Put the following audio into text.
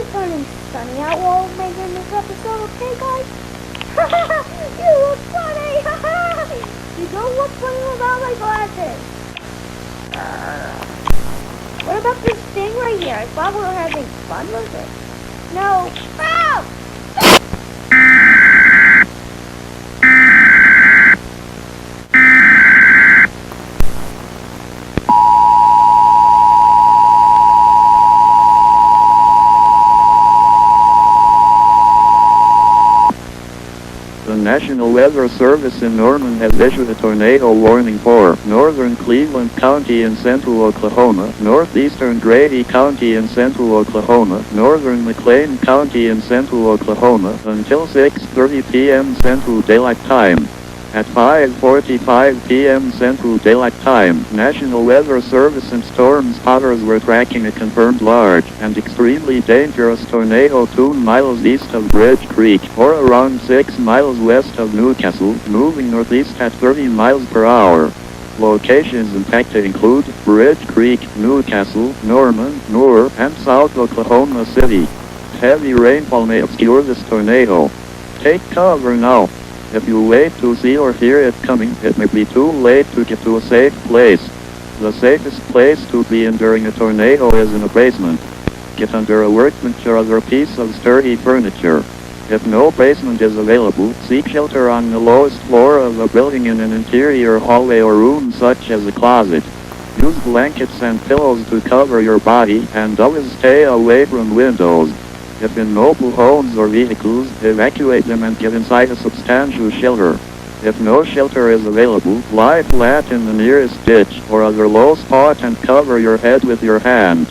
is turning sunny out while making this episode, okay guys? You look funny! You don't look funny without my glasses! What about this thing right here? I thought we were having fun with it. No! Ow! The National Weather Service in Norman has issued a tornado warning for northern Cleveland County in central Oklahoma, northeastern Grady County in central Oklahoma, northern McLean County in central Oklahoma until 6:30 p.m. Central Daylight Time. At 5:45 p.m. Central Daylight Time, National Weather Service and storm spotters were tracking a confirmed large and extremely dangerous tornado 2 miles east of Bridge Creek, or around 6 miles west of Newcastle, moving northeast at 30 miles per hour. Locations impacted include Bridge Creek, Newcastle, Norman, Moore, and South Oklahoma City. Heavy rainfall may obscure this tornado. Take cover now. If you wait to see or hear it coming, it may be too late to get to a safe place. The safest place to be in during a tornado is in a basement. Get under a workbench or other piece of sturdy furniture. If no basement is available, seek shelter on the lowest floor of a building in an interior hallway or room such as a closet. Use blankets and pillows to cover your body, and always stay away from windows. If in mobile homes or vehicles, evacuate them and get inside a substantial shelter. If no shelter is available, lie flat in the nearest ditch or other low spot and cover your head with your hands.